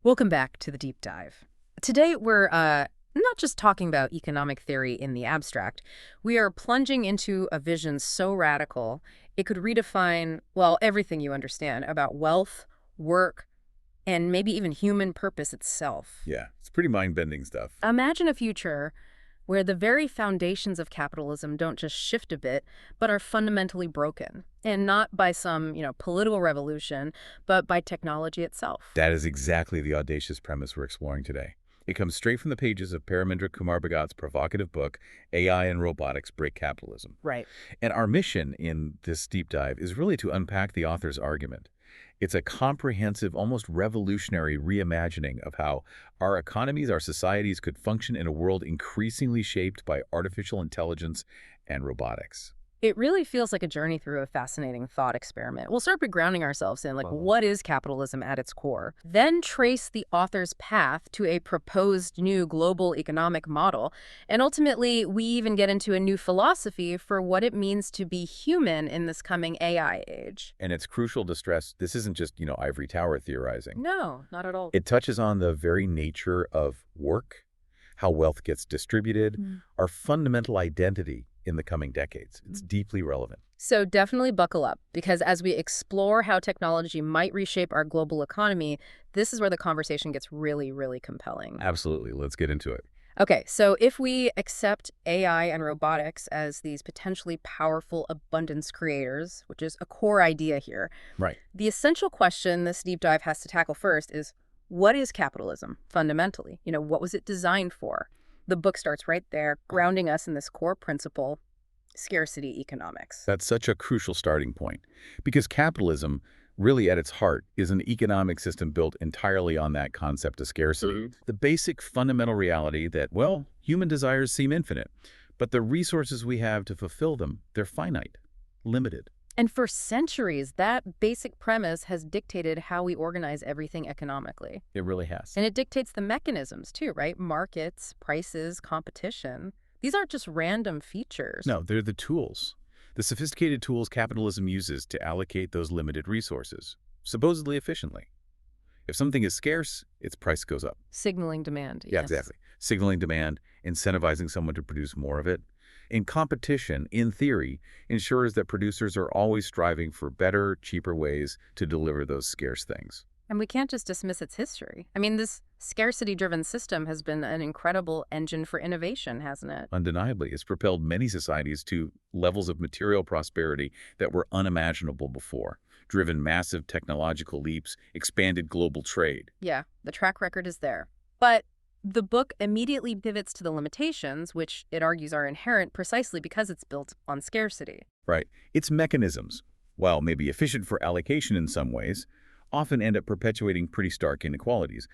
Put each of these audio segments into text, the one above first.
Welcome back to the deep dive. Today, we're not just talking about economic theory in the abstract. We are plunging into a vision so radical, it could redefine, well, everything you understand about wealth, work, and maybe even human purpose itself. Yeah, it's pretty mind-bending stuff. Imagine a future where the very foundations of capitalism don't just shift a bit, but are fundamentally broken. And not by some, political revolution, but by technology itself. That is exactly the audacious premise we're exploring today. It comes straight from the pages of Paramendra Kumar Bhagat's provocative book, AI and Robotics Break Capitalism. Right. And our mission in this deep dive is really to unpack the author's argument. It's a comprehensive, almost revolutionary reimagining of how our economies, our societies could function in a world increasingly shaped by artificial intelligence and robotics. It really feels like a journey through a fascinating thought experiment. We'll start by grounding ourselves in, what is capitalism at its core? Then trace the author's path to a proposed new global economic model. And ultimately, we even get into a new philosophy for what it means to be human in this coming AI age. And it's crucial to stress this isn't just, ivory tower theorizing. No, not at all. It touches on the very nature of work, how wealth gets distributed, our fundamental identity in the coming decades. It's deeply relevant. So definitely buckle up, because as we explore how technology might reshape our global economy, this is where the conversation gets really, really compelling. Absolutely. Let's get into it. Okay, so if we accept AI and robotics as these potentially powerful abundance creators, which is a core idea here, Right. the essential question this deep dive has to tackle first is, what is capitalism, fundamentally? What was it designed for? The book starts right there, grounding us in this core principle, scarcity economics. That's such a crucial starting point because capitalism, really at its heart, is an economic system built entirely on that concept of scarcity. The basic fundamental reality that, well, human desires seem infinite, but the resources we have to fulfill them, they're finite, limited. And for centuries, that basic premise has dictated how we organize everything economically. It really has. And it dictates the mechanisms too, right? Markets, prices, competition. These aren't just random features. No, they're the tools. The sophisticated tools capitalism uses to allocate those limited resources, supposedly efficiently. If something is scarce, its price goes up. Signaling demand. Yeah, Yes. exactly. Signaling demand, incentivizing someone to produce more of it. In competition, in theory, ensures that producers are always striving for better, cheaper ways to deliver those scarce things. And we can't just dismiss its history. I mean, this scarcity-driven system has been an incredible engine for innovation, hasn't it? Undeniably, it's propelled many societies to levels of material prosperity that were unimaginable before, driven massive technological leaps, expanded global trade. Yeah, the track record is there. But the book immediately pivots to the limitations, which it argues are inherent precisely because it's built on scarcity. Right. Its mechanisms, while maybe efficient for allocation in some ways, often end up perpetuating pretty stark inequalities.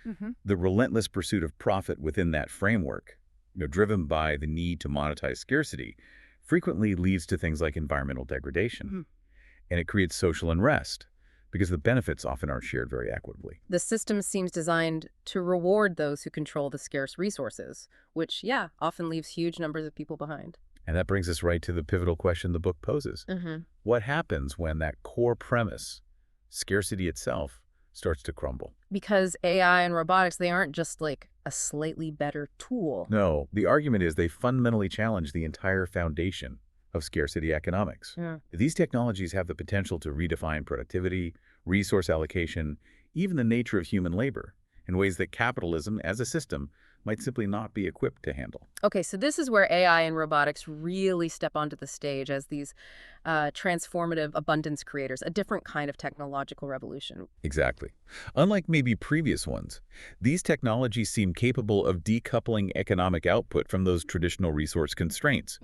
The relentless pursuit of profit within that framework, driven by the need to monetize scarcity, frequently leads to things like environmental degradation. And it creates social unrest because the benefits often aren't shared very equitably. The system seems designed to reward those who control the scarce resources, which, yeah, often leaves huge numbers of people behind. And that brings us right to the pivotal question the book poses. What happens when that core premise, scarcity itself, starts to crumble? Because AI and robotics, they aren't just like a slightly better tool. No, the argument is they fundamentally challenge the entire foundation of scarcity economics. Yeah. These technologies have the potential to redefine productivity, resource allocation, even the nature of human labor, in ways that capitalism, as a system, might simply not be equipped to handle. Okay, so this is where AI and robotics really step onto the stage as these transformative abundance creators, a different kind of technological revolution. Exactly. Unlike maybe previous ones, these technologies seem capable of decoupling economic output from those traditional resource constraints.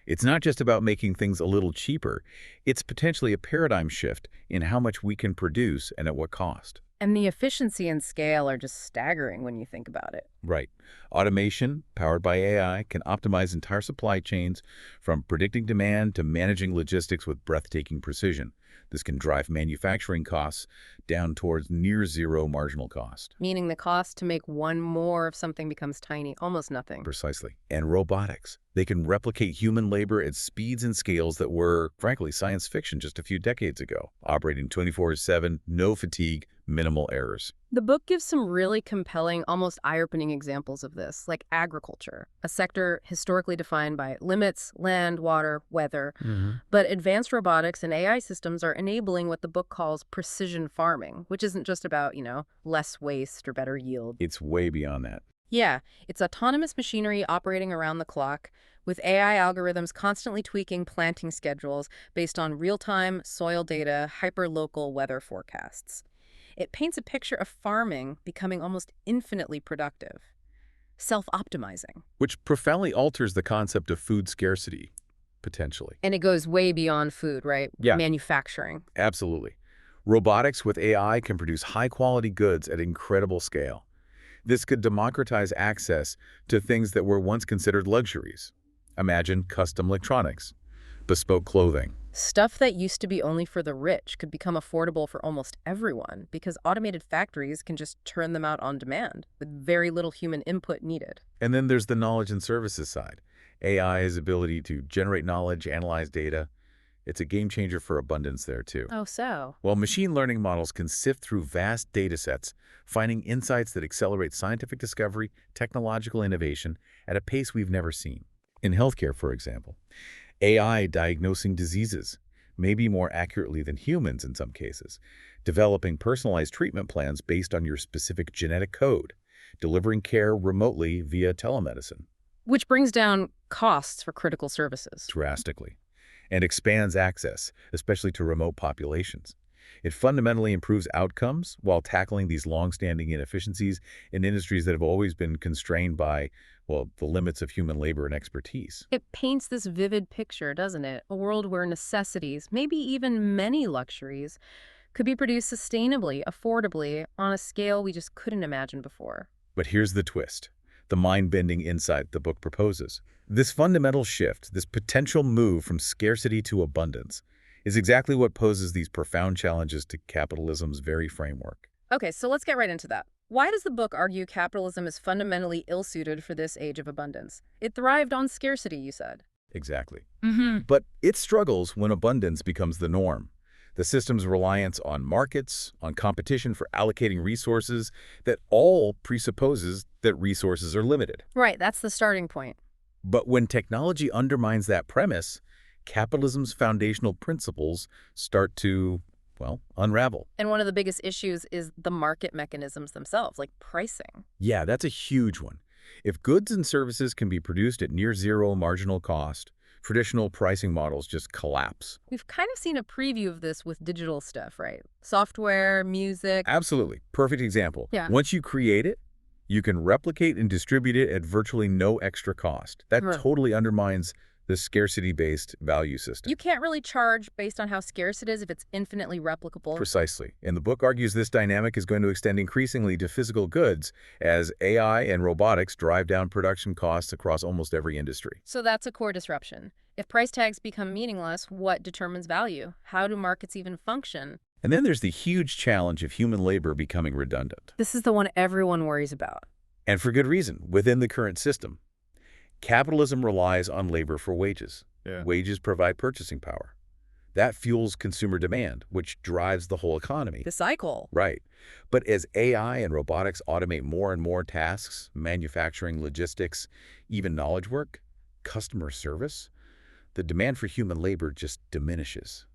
It's not just about making things a little cheaper. It's potentially a paradigm shift in how much we can produce and at what cost. And the efficiency and scale are just staggering when you think about it. Right. Automation, powered by AI, can optimize entire supply chains, from predicting demand to managing logistics with breathtaking precision. This can drive manufacturing costs down towards near zero marginal cost. Meaning the cost to make one more of something becomes tiny, almost nothing. Precisely. And robotics. They can replicate human labor at speeds and scales that were, frankly, science fiction just a few decades ago, operating 24/7, no fatigue, minimal errors. The book gives some really compelling, almost eye-opening examples of this, like agriculture, a sector historically defined by limits, land, water, weather. But advanced robotics and AI systems are enabling what the book calls precision farming, which isn't just about, less waste or better yield. It's way beyond that. Yeah, it's autonomous machinery operating around the clock, with AI algorithms constantly tweaking planting schedules based on real-time soil data, hyper-local weather forecasts. It paints a picture of farming becoming almost infinitely productive, self-optimizing. Which profoundly alters the concept of food scarcity, potentially. And it goes way beyond food, right? Yeah. Manufacturing. Absolutely. Robotics with AI can produce high-quality goods at incredible scale. This could democratize access to things that were once considered luxuries. Imagine custom electronics, bespoke clothing. Stuff that used to be only for the rich could become affordable for almost everyone because automated factories can just turn them out on demand with very little human input needed. And then there's the knowledge and services side. AI's ability to generate knowledge, analyze data. It's a game changer for abundance there, too. Oh, so? Well, machine learning models can sift through vast data sets, finding insights that accelerate scientific discovery, technological innovation at a pace we've never seen. In healthcare, for example, AI diagnosing diseases, maybe more accurately than humans in some cases, developing personalized treatment plans based on your specific genetic code, delivering care remotely via telemedicine. Which brings down costs for critical services. Drastically. And expands access, especially to remote populations. It fundamentally improves outcomes while tackling these long-standing inefficiencies in industries that have always been constrained by, well, the limits of human labor and expertise. It paints this vivid picture, doesn't it? A world where necessities, maybe even many luxuries, could be produced sustainably, affordably, on a scale we just couldn't imagine before. But here's the twist, the mind-bending insight the book proposes. This fundamental shift, this potential move from scarcity to abundance, is exactly what poses these profound challenges to capitalism's very framework. Okay, so let's get right into that. Why does the book argue capitalism is fundamentally ill-suited for this age of abundance? It thrived on scarcity, you said. Exactly. But it struggles when abundance becomes the norm. The system's reliance on markets, on competition for allocating resources, that all presupposes that resources are limited. Right, that's the starting point. But when technology undermines that premise, capitalism's foundational principles start to, well, unravel. And one of the biggest issues is the market mechanisms themselves, like pricing. Yeah, that's a huge one. If goods and services can be produced at near zero marginal cost, traditional pricing models just collapse. We've kind of seen a preview of this with digital stuff, right? Software, music. Absolutely. Perfect example. Yeah. Once you create it, you can replicate and distribute it at virtually no extra cost. That totally undermines the scarcity-based value system. You can't really charge based on how scarce it is if it's infinitely replicable. Precisely. And the book argues this dynamic is going to extend increasingly to physical goods as AI and robotics drive down production costs across almost every industry. So that's a core disruption. If price tags become meaningless, what determines value? How do markets even function? And then there's the huge challenge of human labor becoming redundant. This is the one everyone worries about. And for good reason, within the current system. Capitalism relies on labor for wages. Wages provide purchasing power. That fuels consumer demand, which drives the whole economy. The cycle. Right. But as AI and robotics automate more and more tasks, manufacturing, logistics, even knowledge work, customer service, the demand for human labor just diminishes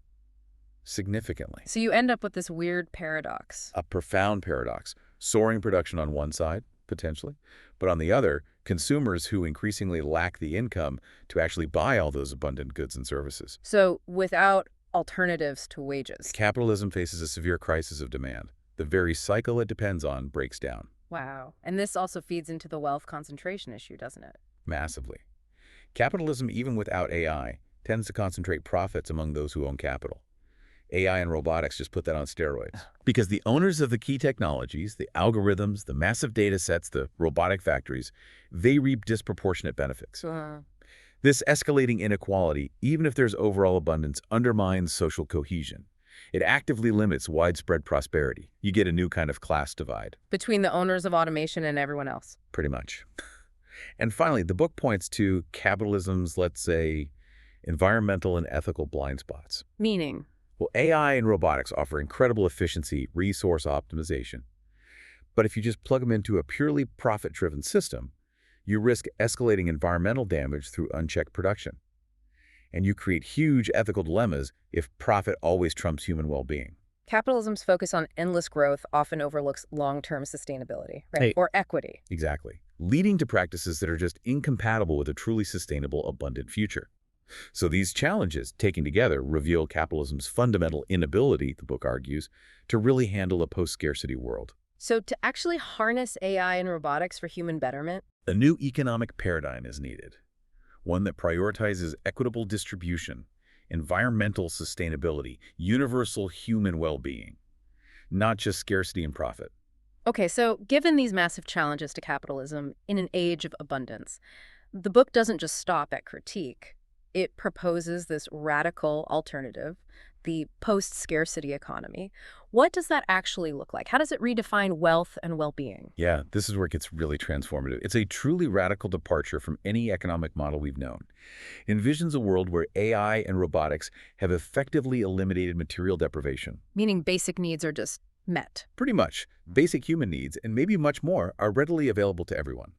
significantly. So you end up with this weird paradox. A profound paradox. Soaring production on one side, potentially, but on the other, consumers who increasingly lack the income to actually buy all those abundant goods and services. So without alternatives to wages. Capitalism faces a severe crisis of demand. The very cycle it depends on breaks down. Wow. And this also feeds into the wealth concentration issue, doesn't it? Massively. Capitalism, even without AI, tends to concentrate profits among those who own capital. AI and robotics just put that on steroids. Because the owners of the key technologies, the algorithms, the massive data sets, the robotic factories, they reap disproportionate benefits. This escalating inequality, even if there's overall abundance, undermines social cohesion. It actively limits widespread prosperity. You get a new kind of class divide. Between the owners of automation and everyone else. Pretty much. And finally, the book points to capitalism's, let's say, environmental and ethical blind spots. Meaning? Well, AI and robotics offer incredible efficiency, resource optimization. But if you just plug them into a purely profit-driven system, you risk escalating environmental damage through unchecked production. And you create huge ethical dilemmas if profit always trumps human well-being. Capitalism's focus on endless growth often overlooks long-term sustainability, right? Hey. Or equity. Exactly. Leading to practices that are just incompatible with a truly sustainable, abundant future. So these challenges, taken together, reveal capitalism's fundamental inability, the book argues, to really handle a post-scarcity world. So to actually harness AI and robotics for human betterment, A new economic paradigm is needed, one that prioritizes equitable distribution, environmental sustainability, universal human well-being, not just scarcity and profit. okay, so given these massive challenges to capitalism in an age of abundance, the book doesn't just stop at critique. It proposes this radical alternative, the post-scarcity economy. What does that actually look like? How does it redefine wealth and well-being? Yeah, this is where it gets really transformative. It's a truly radical departure from any economic model we've known. It envisions a world where AI and robotics have effectively eliminated material deprivation. Meaning basic needs are just met. Pretty much, basic human needs, and maybe much more, are readily available to everyone.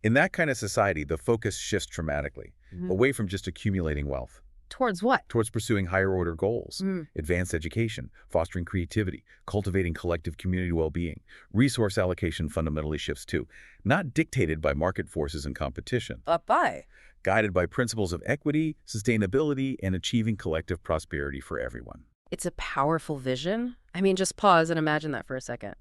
In that kind of society, the focus shifts dramatically, away from just accumulating wealth, Towards what? towards pursuing higher-order goals, advanced education, fostering creativity, cultivating collective community well-being. Resource allocation fundamentally shifts too, not dictated by market forces and competition, Up by. guided by principles of equity, sustainability, and achieving collective prosperity for everyone. It's a powerful vision. I mean, just pause and imagine that for a second.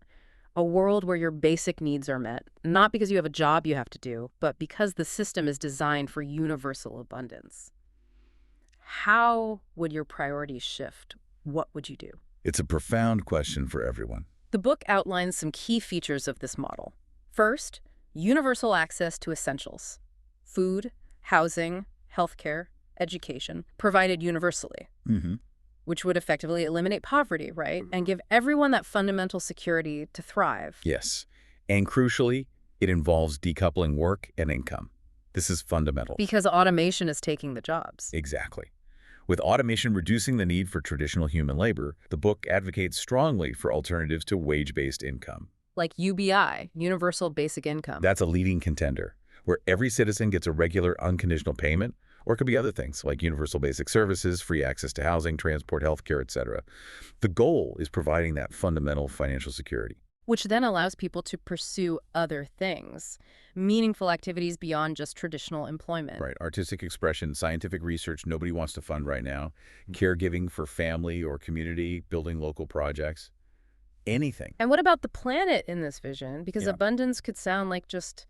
A world where your basic needs are met, not because you have a job you have to do, but because the system is designed for universal abundance. How would your priorities shift? What would you do? It's a profound question for everyone. The book outlines some key features of this model. First, universal access to essentials. Food, housing, healthcare, education, provided universally. Which would effectively eliminate poverty, right? And give everyone that fundamental security to thrive. Yes. And crucially, it involves decoupling work and income. This is fundamental. Because automation is taking the jobs. Exactly. With automation reducing the need for traditional human labor, the book advocates strongly for alternatives to wage-based income. Like UBI, Universal Basic Income. That's a leading contender, where every citizen gets a regular unconditional payment, or it could be other things like universal basic services, free access to housing, transport, healthcare, etc. The goal is providing that fundamental financial security. Which then allows people to pursue other things, meaningful activities beyond just traditional employment. Right. Artistic expression, scientific research nobody wants to fund right now, caregiving for family or community, building local projects, anything. And what about the planet in this vision? Because Yeah. abundance could sound like just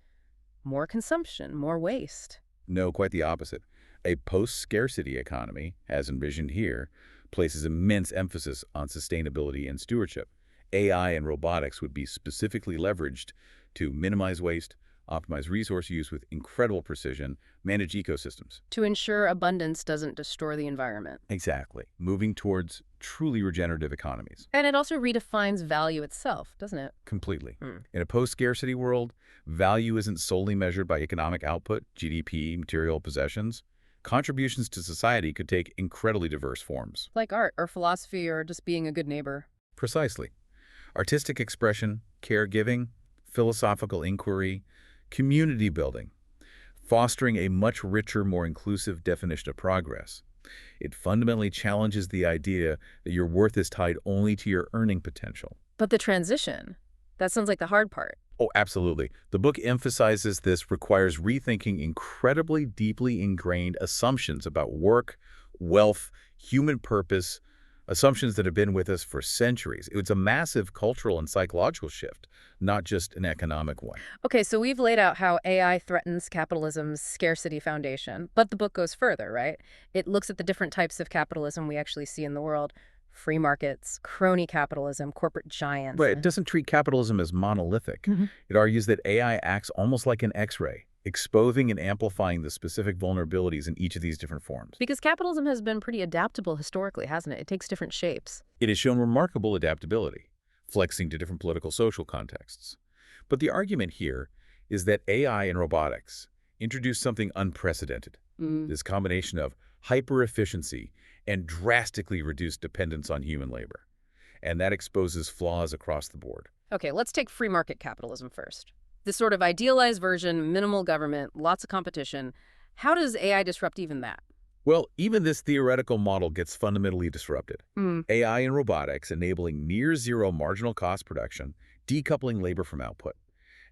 more consumption, more waste. No, quite the opposite. A post-scarcity economy, as envisioned here, places immense emphasis on sustainability and stewardship. AI and robotics would be specifically leveraged to minimize waste, optimize resource use with incredible precision, manage ecosystems. To ensure abundance doesn't destroy the environment. Exactly. Moving towards truly regenerative economies. And it also redefines value itself, doesn't it? Completely. In a post-scarcity world, value isn't solely measured by economic output, GDP, material possessions. Contributions to society could take incredibly diverse forms. Like art or philosophy or just being a good neighbor. Precisely. Artistic expression, caregiving, philosophical inquiry, community building, fostering a much richer, more inclusive definition of progress. It fundamentally challenges the idea that your worth is tied only to your earning potential. But the transition, that sounds like the hard part. Oh, absolutely. The book emphasizes this requires rethinking incredibly deeply ingrained assumptions about work, wealth, human purpose, assumptions that have been with us for centuries. It's a massive cultural and psychological shift, not just an economic one. Okay, so we've laid out how AI threatens capitalism's scarcity foundation, but the book goes further, right? It looks at the different types of capitalism we actually see in the world. Free markets, crony capitalism, corporate giants. But it doesn't treat capitalism as monolithic. It argues that AI acts almost like an X-ray, exposing and amplifying the specific vulnerabilities in each of these different forms. Because capitalism has been pretty adaptable historically, hasn't it? It takes different shapes. It has shown remarkable adaptability, flexing to different political social contexts. But the argument here is that AI and robotics introduce something unprecedented, this combination of hyper-efficiency and drastically reduced dependence on human labor. And that exposes flaws across the board. Okay, let's take free market capitalism first. This sort of idealized version, minimal government, lots of competition. How does AI disrupt even that? Well, even this theoretical model gets fundamentally disrupted. Hmm. AI and robotics enabling near-zero marginal cost production, decoupling labor from output.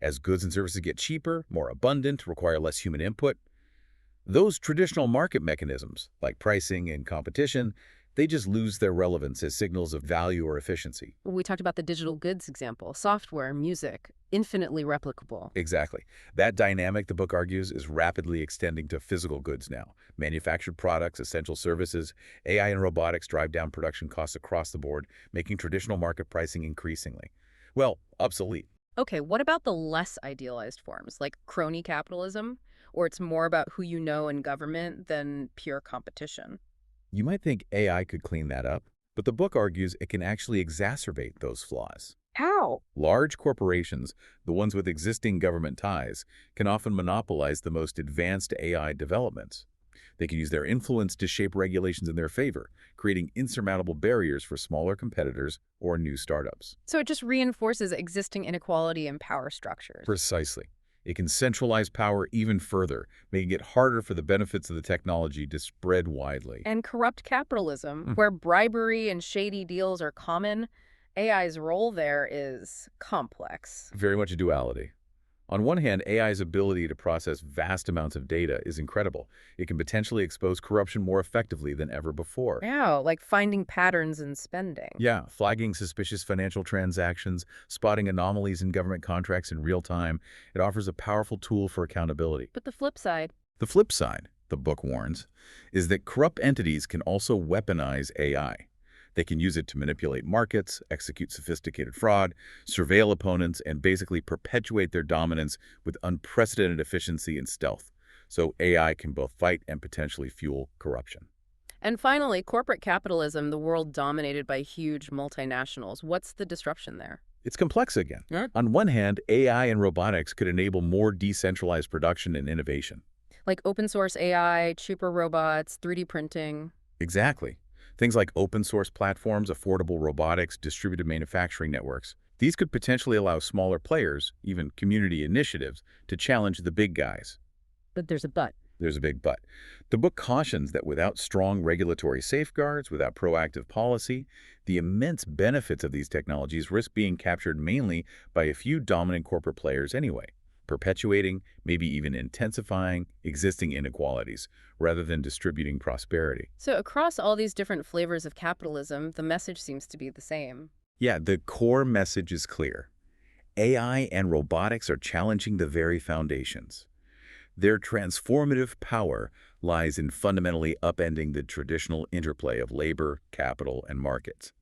As goods and services get cheaper, more abundant, require less human input, those traditional market mechanisms, like pricing and competition, they just lose their relevance as signals of value or efficiency. We talked about the digital goods example, software, music, infinitely replicable. Exactly. That dynamic, the book argues, is rapidly extending to physical goods now. Manufactured products, essential services, AI and robotics drive down production costs across the board, making traditional market pricing increasingly, well, obsolete. Okay, what about the less idealized forms, like crony capitalism? Or it's more about who you know in government than pure competition? You might think AI could clean that up, but the book argues it can actually exacerbate those flaws. How? Large corporations, the ones with existing government ties, can often monopolize the most advanced AI developments. They can use their influence to shape regulations in their favor, creating insurmountable barriers for smaller competitors or new startups. So it just reinforces existing inequality and power structures. Precisely. It can centralize power even further, making it harder for the benefits of the technology to spread widely. And corrupt capitalism, where bribery and shady deals are common, AI's role there is complex. Very much a duality. On one hand, AI's ability to process vast amounts of data is incredible. It can potentially expose corruption more effectively than ever before. Yeah, like finding patterns in spending. Yeah, flagging suspicious financial transactions, spotting anomalies in government contracts in real time, it offers a powerful tool for accountability. But the flip side, The flip side, the book warns, is that corrupt entities can also weaponize AI. They can use it to manipulate markets, execute sophisticated fraud, surveil opponents, and basically perpetuate their dominance with unprecedented efficiency and stealth. So AI can both fight and potentially fuel corruption. and finally, corporate capitalism, the world dominated by huge multinationals. What's the disruption there? It's complex again. Yeah. On one hand, AI and robotics could enable more decentralized production and innovation. Like open source AI, cheaper robots, 3D printing. Exactly. Things like open source platforms, affordable robotics, distributed manufacturing networks. These could potentially allow smaller players, even community initiatives, to challenge the big guys. But there's a but. There's a big but. The book cautions that without strong regulatory safeguards, without proactive policy, the immense benefits of these technologies risk being captured mainly by a few dominant corporate players anyway, perpetuating, maybe even intensifying, existing inequalities, rather than distributing prosperity. So across all these different flavors of capitalism, the message seems to be the same. Yeah, the core message is clear. AI and robotics are challenging the very foundations. Their transformative power lies in fundamentally upending the traditional interplay of labor, capital, and markets.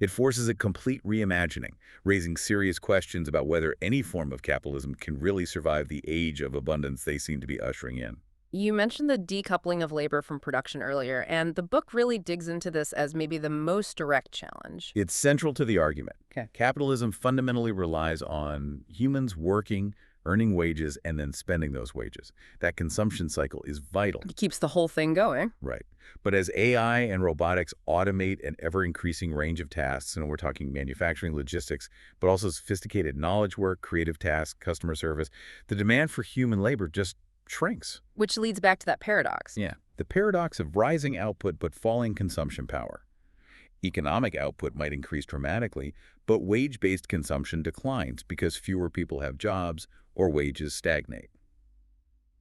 It forces a complete reimagining, raising serious questions about whether any form of capitalism can really survive the age of abundance they seem to be ushering in. You mentioned the decoupling of labor from production earlier, and the book really digs into this as maybe the most direct challenge. It's central to the argument. Okay. Capitalism fundamentally relies on humans working, earning wages, and then spending those wages. That consumption cycle is vital. It keeps the whole thing going. Right. But as AI and robotics automate an ever-increasing range of tasks, and we're talking manufacturing, logistics, but also sophisticated knowledge work, creative tasks, customer service, the demand for human labor just shrinks. Which leads back to that paradox. Yeah. The paradox of rising output but falling consumption power. Economic output might increase dramatically, but wage-based consumption declines because fewer people have jobs or wages stagnate.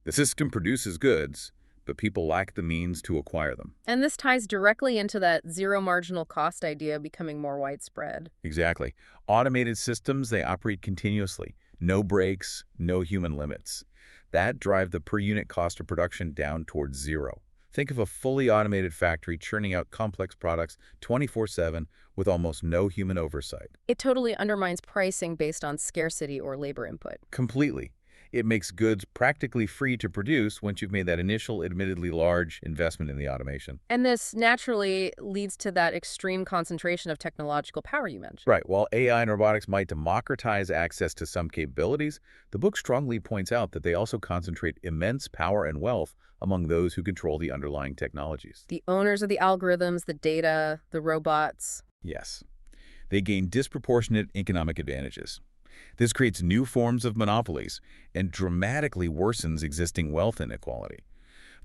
The system produces goods, but people lack the means to acquire them. And this ties directly into that zero marginal cost idea becoming more widespread. Exactly. Automated systems, they operate continuously. No breaks, no human limits. That drive the per unit cost of production down towards zero. Think of a fully automated factory churning out complex products 24/7 with almost no human oversight. It totally undermines pricing based on scarcity or labor input. Completely. It makes goods practically free to produce once you've made that initial, admittedly large investment in the automation. And this naturally leads to that extreme concentration of technological power you mentioned. Right. While AI and robotics might democratize access to some capabilities, the book strongly points out that they also concentrate immense power and wealth among those who control the underlying technologies. The owners of the algorithms, the data, the robots. Yes. they gain disproportionate economic advantages. This creates new forms of monopolies and dramatically worsens existing wealth inequality.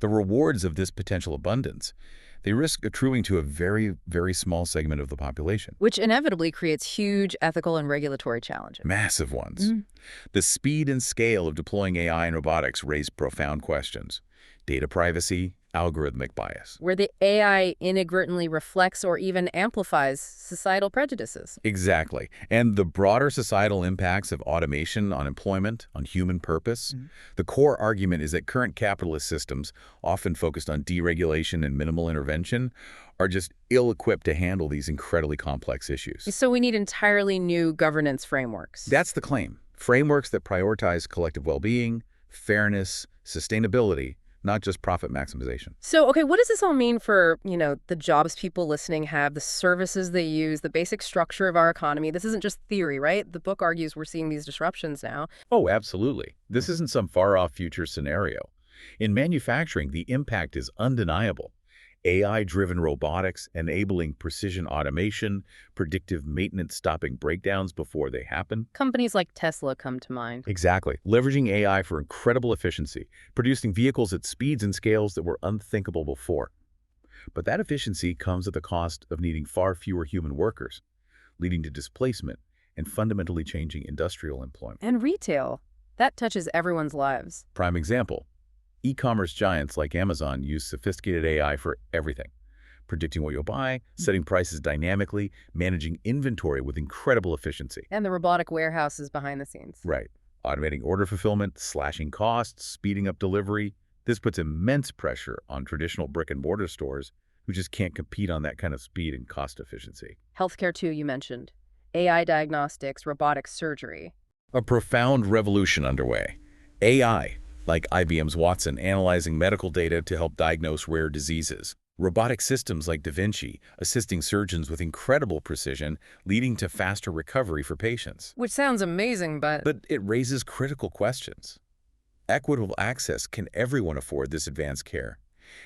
The rewards of this potential abundance, they risk accruing to a very, very small segment of the population. Which inevitably creates huge ethical and regulatory challenges. Massive ones. The speed and scale of deploying AI and robotics raise profound questions. Data privacy, algorithmic bias. Where the AI inadvertently reflects or even amplifies societal prejudices. Exactly. And the broader societal impacts of automation on employment, on human purpose. The core argument is that current capitalist systems, often focused on deregulation and minimal intervention, are just ill-equipped to handle these incredibly complex issues. So we need entirely new governance frameworks. That's the claim. Frameworks that prioritize collective well-being, fairness, sustainability, not just profit maximization. So, okay, what does this all mean for, the jobs people listening have, the services they use, the basic structure of our economy? This isn't just theory, right? The book argues we're seeing these disruptions now. Oh, absolutely. This isn't some far-off future scenario. In manufacturing, the impact is undeniable. AI-driven robotics enabling precision automation, predictive maintenance stopping breakdowns before they happen. Companies like Tesla come to mind. Exactly. Leveraging AI for incredible efficiency, producing vehicles at speeds and scales that were unthinkable before. But that efficiency comes at the cost of needing far fewer human workers, leading to displacement and fundamentally changing industrial employment. And retail. That touches everyone's lives. Prime example. E-commerce giants like Amazon use sophisticated AI for everything, predicting what you'll buy, setting prices dynamically, managing inventory with incredible efficiency. And the robotic warehouses behind the scenes. Right. Automating order fulfillment, slashing costs, speeding up delivery. This puts immense pressure on traditional brick-and-mortar stores who just can't compete on that kind of speed and cost efficiency. Healthcare, too, you mentioned. AI diagnostics, robotic surgery. A profound revolution underway. AI, like IBM's Watson, analyzing medical data to help diagnose rare diseases. Robotic systems like Da Vinci, assisting surgeons with incredible precision, leading to faster recovery for patients. Which sounds amazing, but it raises critical questions. Equitable access: can everyone afford this advanced care?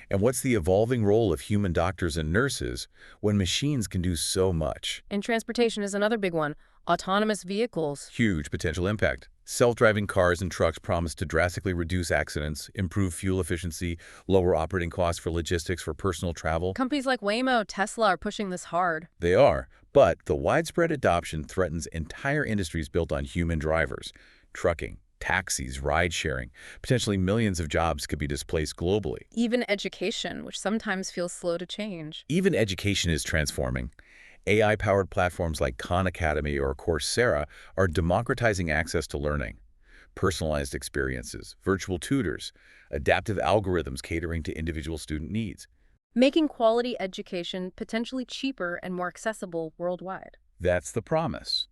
And what's the evolving role of human doctors and nurses when machines can do so much? And transportation is another big one. Autonomous vehicles. Huge potential impact. Self-driving cars and trucks promise to drastically reduce accidents, improve fuel efficiency, lower operating costs for logistics, for personal travel. Companies like Waymo, Tesla are pushing this hard. They are, but the widespread adoption threatens entire industries built on human drivers. Trucking, taxis, ride-sharing. Potentially millions of jobs could be displaced globally. Even education, which sometimes feels slow to change. Even education is transforming. AI-powered platforms like Khan Academy or Coursera are democratizing access to learning. Personalized experiences, virtual tutors, adaptive algorithms catering to individual student needs. Making quality education potentially cheaper and more accessible worldwide. That's the promise.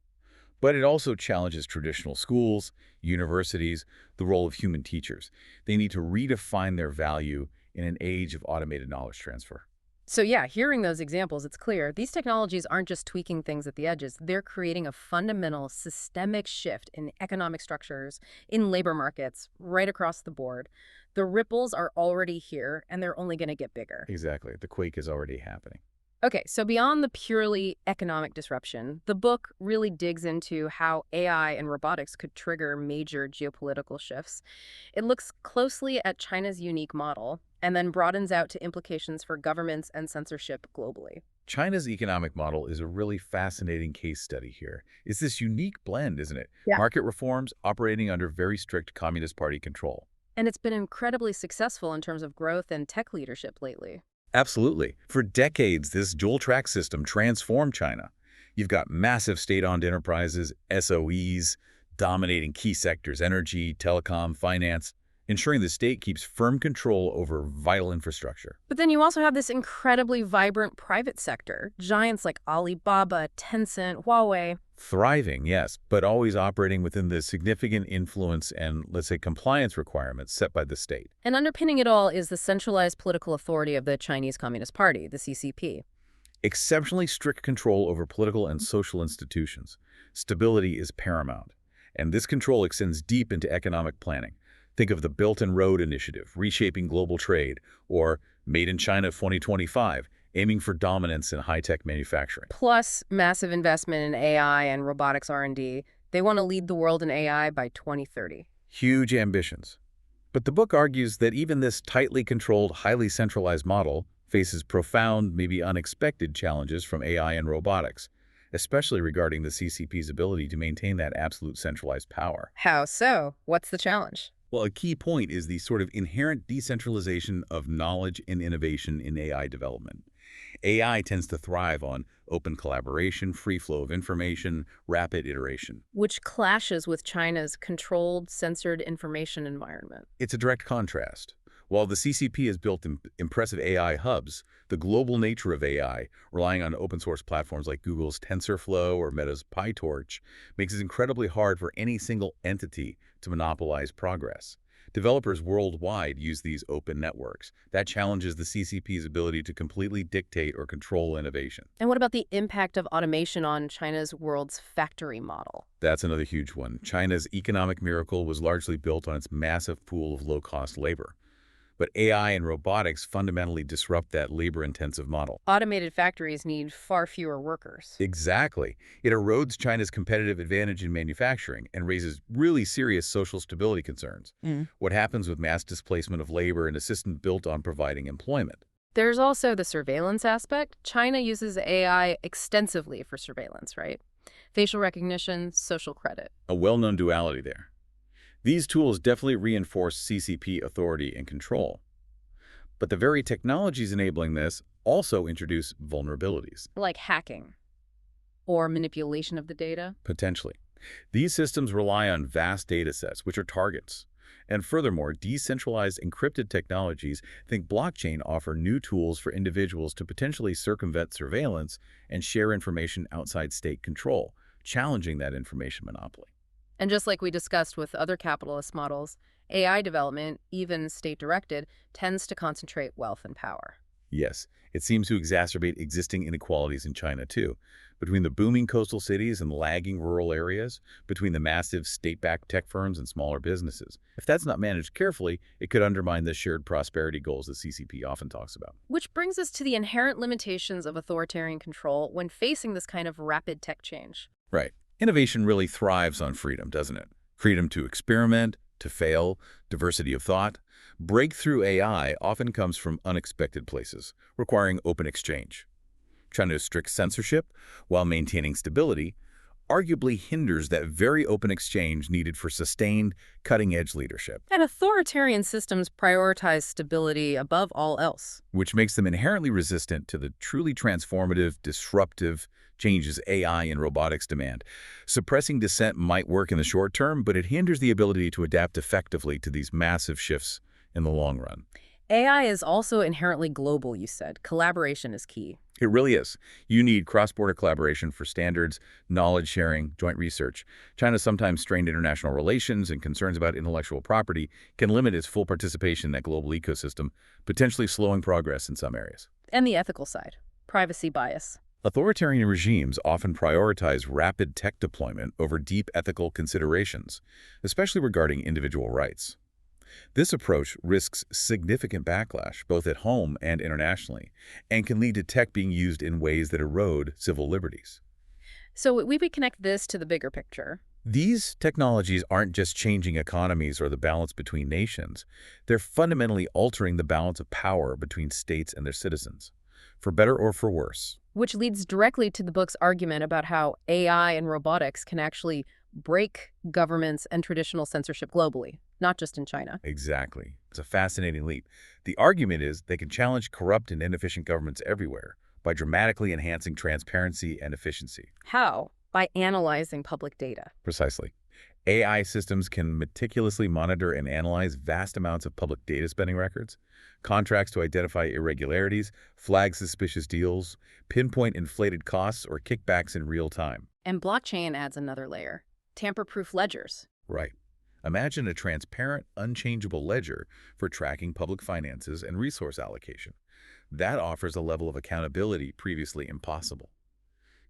But it also challenges traditional schools, universities, the role of human teachers. They need to redefine their value in an age of automated knowledge transfer. So yeah, hearing those examples, it's clear these technologies aren't just tweaking things at the edges. They're creating a fundamental systemic shift in economic structures, in labor markets, right across the board. The ripples are already here, and they're only going to get bigger. Exactly. The quake is already happening. Okay, so beyond the purely economic disruption, the book really digs into how AI and robotics could trigger major geopolitical shifts. It looks closely at China's unique model and then broadens out to implications for governments and censorship globally. China's economic model is a really fascinating case study here. It's this unique blend, isn't it? Yeah. Market reforms operating under very strict Communist Party control. And it's been incredibly successful in terms of growth and tech leadership lately. Absolutely. For decades, this dual-track system transformed China. You've got massive state-owned enterprises, SOEs, dominating key sectors, energy, telecom, finance, ensuring the state keeps firm control over vital infrastructure. But then you also have this incredibly vibrant private sector, giants like Alibaba, Tencent, Huawei. Thriving, yes, but always operating within the significant influence and, let's say, compliance requirements set by the state. And underpinning it all is the centralized political authority of the Chinese Communist Party, the CCP. Exceptionally strict control over political and social institutions. Stability is paramount. And this control extends deep into economic planning. Think of the Belt and Road Initiative, reshaping global trade, or Made in China 2025, aiming for dominance in high-tech manufacturing. Plus massive investment in AI and robotics R&D. They want to lead the world in AI by 2030. Huge ambitions. But the book argues that even this tightly controlled, highly centralized model faces profound, maybe unexpected challenges from AI and robotics, especially regarding the CCP's ability to maintain that absolute centralized power. How so? What's the challenge? Well, a key point is the sort of inherent decentralization of knowledge and innovation in AI development. AI tends to thrive on open collaboration, free flow of information, rapid iteration. Which clashes with China's controlled, censored information environment. It's a direct contrast. While the CCP has built impressive AI hubs, the global nature of AI, relying on open-source platforms like Google's TensorFlow or Meta's PyTorch, makes it incredibly hard for any single entity to monopolize progress. Developers worldwide use these open networks. That challenges the CCP's ability to completely dictate or control innovation. And what about the impact of automation on China's world's factory model? That's another huge one. China's economic miracle was largely built on its massive pool of low-cost labor. But AI and robotics fundamentally disrupt that labor-intensive model. Automated factories need far fewer workers. Exactly. It erodes China's competitive advantage in manufacturing and raises really serious social stability concerns. What happens with mass displacement of labor in a system built on providing employment? There's also the surveillance aspect. China uses AI extensively for surveillance, right? Facial recognition, social credit. A well-known duality there. These tools definitely reinforce CCP authority and control. But the very technologies enabling this also introduce vulnerabilities. Like hacking or manipulation of the data. Potentially. These systems rely on vast data sets, which are targets. And furthermore, decentralized encrypted technologies think blockchain offer new tools for individuals to potentially circumvent surveillance and share information outside state control, challenging that information monopoly. And just like we discussed with other capitalist models, AI development, even state-directed, tends to concentrate wealth and power. Yes, it seems to exacerbate existing inequalities in China, too. Between the booming coastal cities and lagging rural areas, between the massive state-backed tech firms and smaller businesses. If that's not managed carefully, it could undermine the shared prosperity goals the CCP often talks about. Which brings us to the inherent limitations of authoritarian control when facing this kind of rapid tech change. Right. Innovation really thrives on freedom, doesn't it? Freedom to experiment, to fail, diversity of thought. Breakthrough AI often comes from unexpected places, requiring open exchange. China's strict censorship, while maintaining stability, arguably hinders that very open exchange needed for sustained, cutting-edge leadership. And authoritarian systems prioritize stability above all else. Which makes them inherently resistant to the truly transformative, disruptive changes AI and robotics demand. Suppressing dissent might work in the short term, but it hinders the ability to adapt effectively to these massive shifts in the long run. AI is also inherently global, you said. Collaboration is key. It really is. You need cross-border collaboration for standards, knowledge sharing, joint research. China's sometimes strained international relations and concerns about intellectual property can limit its full participation in that global ecosystem, potentially slowing progress in some areas. And the ethical side, privacy bias. Authoritarian regimes often prioritize rapid tech deployment over deep ethical considerations, especially regarding individual rights. This approach risks significant backlash, both at home and internationally, and can lead to tech being used in ways that erode civil liberties. So we would connect this to the bigger picture. These technologies aren't just changing economies or the balance between nations. They're fundamentally altering the balance of power between states and their citizens, for better or for worse. Which leads directly to the book's argument about how AI and robotics can actually break governments and traditional censorship globally, not just in China. Exactly. It's a fascinating leap. The argument is they can challenge corrupt and inefficient governments everywhere by dramatically enhancing transparency and efficiency. How? By analyzing public data. Precisely. AI systems can meticulously monitor and analyze vast amounts of public data spending records, contracts to identify irregularities, flag suspicious deals, pinpoint inflated costs or kickbacks in real time. And blockchain adds another layer. Tamper-proof ledgers. Right. Imagine a transparent, unchangeable ledger for tracking public finances and resource allocation. That offers a level of accountability previously impossible.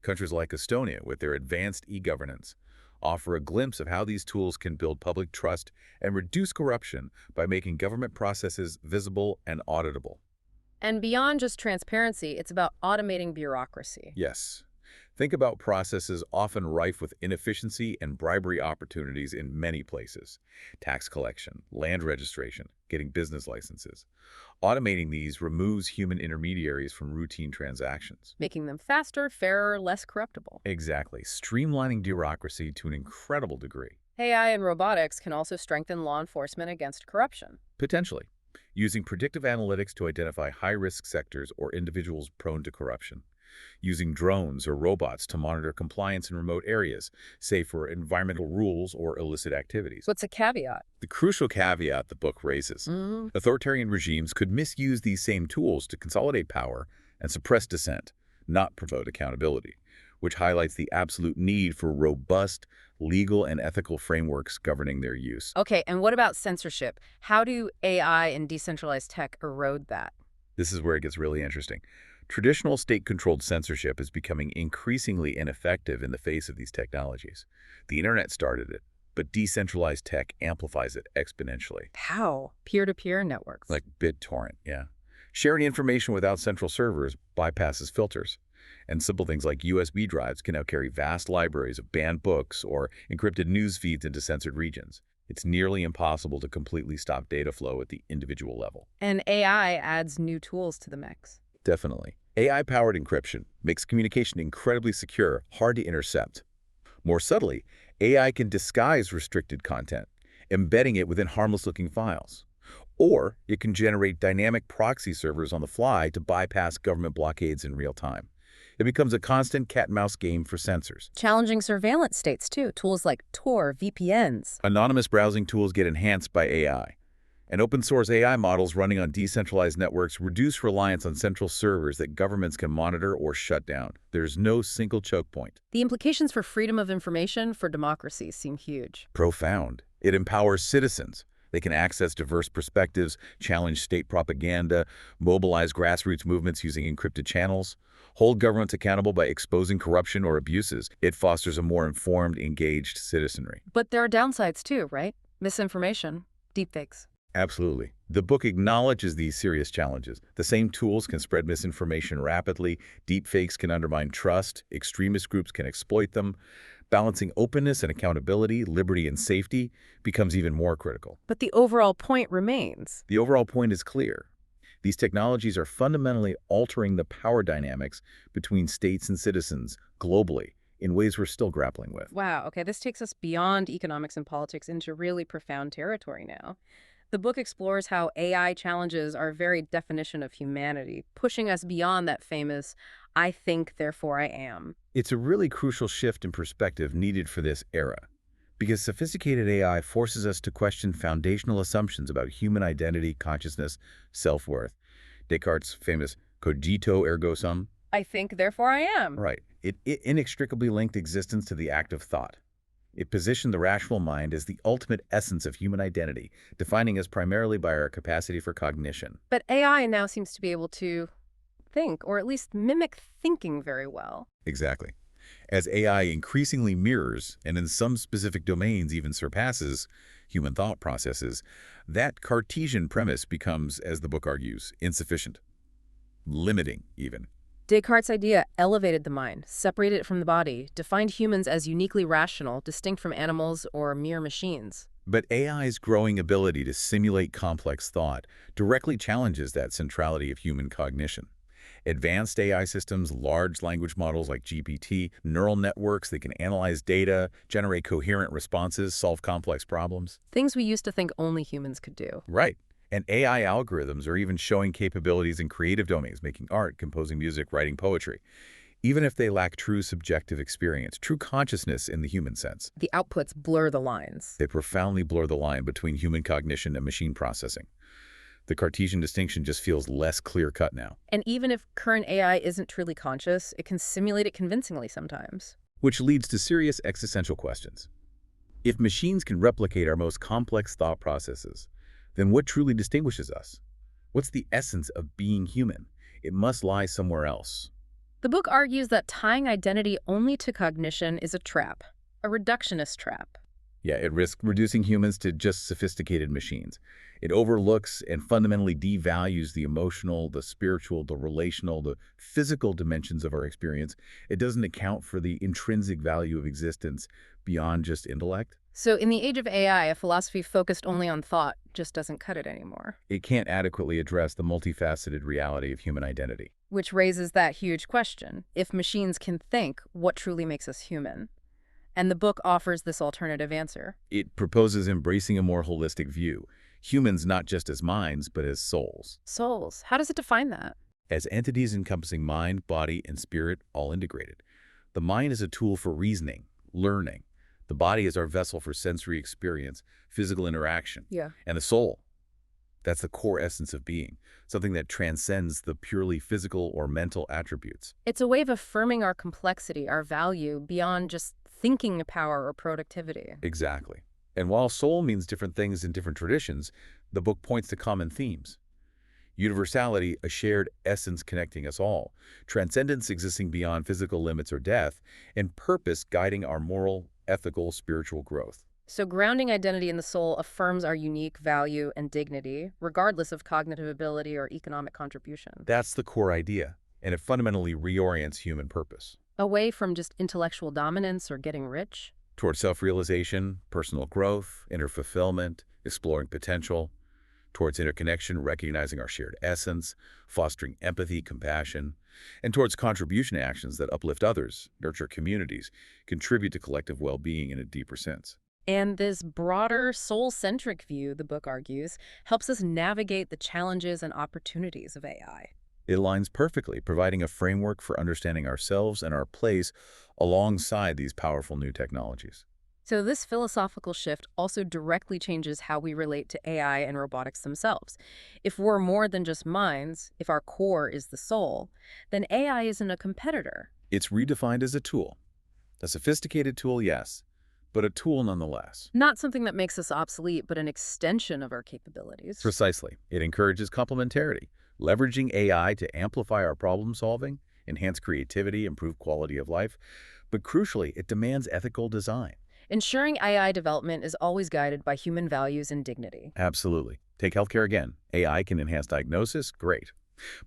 Countries like Estonia, with their advanced e-governance, offer a glimpse of how these tools can build public trust and reduce corruption by making government processes visible and auditable. And beyond just transparency, it's about automating bureaucracy. Yes. Think about processes often rife with inefficiency and bribery opportunities in many places. Tax collection, land registration, getting business licenses. Automating these removes human intermediaries from routine transactions. Making them faster, fairer, less corruptible. Exactly, streamlining bureaucracy to an incredible degree. AI and robotics can also strengthen law enforcement against corruption. Potentially, using predictive analytics to identify high-risk sectors or individuals prone to corruption. Using drones or robots to monitor compliance in remote areas, say for environmental rules or illicit activities. What's a caveat? The crucial caveat the book raises. Authoritarian regimes could misuse these same tools to consolidate power and suppress dissent, not promote accountability, which highlights the absolute need for robust, legal and ethical frameworks governing their use. Okay, and what about censorship? How do AI and decentralized tech erode that? This is where it gets really interesting. Traditional state-controlled censorship is becoming increasingly ineffective in the face of these technologies. The internet started it, but decentralized tech amplifies it exponentially. How? Peer-to-peer networks. Like BitTorrent, yeah. Sharing information without central servers bypasses filters. And simple things like USB drives can now carry vast libraries of banned books or encrypted news feeds into censored regions. It's nearly impossible to completely stop data flow at the individual level. And AI adds new tools to the mix. Definitely. AI-powered encryption makes communication incredibly secure, hard to intercept. More subtly, AI can disguise restricted content, embedding it within harmless-looking files. Or it can generate dynamic proxy servers on the fly to bypass government blockades in real time. It becomes a constant cat-and-mouse game for censors. Challenging surveillance states, too. Tools like Tor, VPNs. Anonymous browsing tools get enhanced by AI. And open-source AI models running on decentralized networks reduce reliance on central servers that governments can monitor or shut down. There's no single choke point. The implications for freedom of information for democracy seem huge. Profound. It empowers citizens. They can access diverse perspectives, challenge state propaganda, mobilize grassroots movements using encrypted channels, hold governments accountable by exposing corruption or abuses. It fosters a more informed, engaged citizenry. But there are downsides too, right? Misinformation, deepfakes. Absolutely. The book acknowledges these serious challenges. The same tools can spread misinformation rapidly, deepfakes can undermine trust, extremist groups can exploit them. Balancing openness and accountability, liberty and safety becomes even more critical. But the overall point remains. The overall point is clear. These technologies are fundamentally altering the power dynamics between states and citizens globally in ways we're still grappling with. Wow, okay, this takes us beyond economics and politics into really profound territory now. The book explores how AI challenges our very definition of humanity, pushing us beyond that famous, I think, therefore I am. It's a really crucial shift in perspective needed for this era, because sophisticated AI forces us to question foundational assumptions about human identity, consciousness, self-worth. Descartes' famous cogito ergo sum. I think, therefore I am. Right. It inextricably linked existence to the act of thought. It positioned the rational mind as the ultimate essence of human identity, defining us primarily by our capacity for cognition. But AI now seems to be able to think, or at least mimic thinking very well. Exactly. As AI increasingly mirrors, and in some specific domains even surpasses, human thought processes, that Cartesian premise becomes, as the book argues, insufficient, limiting even. Descartes' idea elevated the mind, separated it from the body, defined humans as uniquely rational, distinct from animals or mere machines. But AI's growing ability to simulate complex thought directly challenges that centrality of human cognition. Advanced AI systems, large language models like GPT, neural networks that can analyze data, generate coherent responses, solve complex problems. Things we used to think only humans could do. Right. And AI algorithms are even showing capabilities in creative domains, making art, composing music, writing poetry. Even if they lack true subjective experience, true consciousness in the human sense. The outputs blur the lines. They profoundly blur the line between human cognition and machine processing. The Cartesian distinction just feels less clear-cut now. And even if current AI isn't truly conscious, it can simulate it convincingly sometimes. Which leads to serious existential questions. If machines can replicate our most complex thought processes, then what truly distinguishes us? What's the essence of being human? It must lie somewhere else. The book argues that tying identity only to cognition is a trap, a reductionist trap. Yeah, it risks reducing humans to just sophisticated machines. It overlooks and fundamentally devalues the emotional, the spiritual, the relational, the physical dimensions of our experience. It doesn't account for the intrinsic value of existence beyond just intellect. So in the age of AI, a philosophy focused only on thought just doesn't cut it anymore. It can't adequately address the multifaceted reality of human identity. Which raises that huge question. If machines can think, what truly makes us human? And the book offers this alternative answer. It proposes embracing a more holistic view. Humans not just as minds, but as souls. Souls. How does it define that? As entities encompassing mind, body, and spirit, all integrated. The mind is a tool for reasoning, learning. The body is our vessel for sensory experience, physical interaction. Yeah. And the soul, that's the core essence of being, something that transcends the purely physical or mental attributes. It's a way of affirming our complexity, our value, beyond just thinking power or productivity. Exactly. And while soul means different things in different traditions, the book points to common themes. Universality, a shared essence connecting us all, transcendence existing beyond physical limits or death, and purpose guiding our moral, ethical, spiritual growth. So grounding identity in the soul affirms our unique value and dignity, regardless of cognitive ability or economic contribution. That's the core idea, and it fundamentally reorients human purpose. Away from just intellectual dominance or getting rich. Toward self-realization, personal growth, inner fulfillment, exploring potential. Towards interconnection, recognizing our shared essence, fostering empathy, compassion, and towards contribution actions that uplift others, nurture communities, contribute to collective well-being in a deeper sense. And this broader, soul-centric view, the book argues, helps us navigate the challenges and opportunities of AI. It aligns perfectly, providing a framework for understanding ourselves and our place alongside these powerful new technologies. So this philosophical shift also directly changes how we relate to AI and robotics themselves. If we're more than just minds, if our core is the soul, then AI isn't a competitor. It's redefined as a tool. A sophisticated tool, yes, but a tool nonetheless. Not something that makes us obsolete, but an extension of our capabilities. Precisely. It encourages complementarity, leveraging AI to amplify our problem-solving, enhance creativity, improve quality of life, but crucially, it demands ethical design. Ensuring AI development is always guided by human values and dignity. Absolutely. Take healthcare again. AI can enhance diagnosis, great.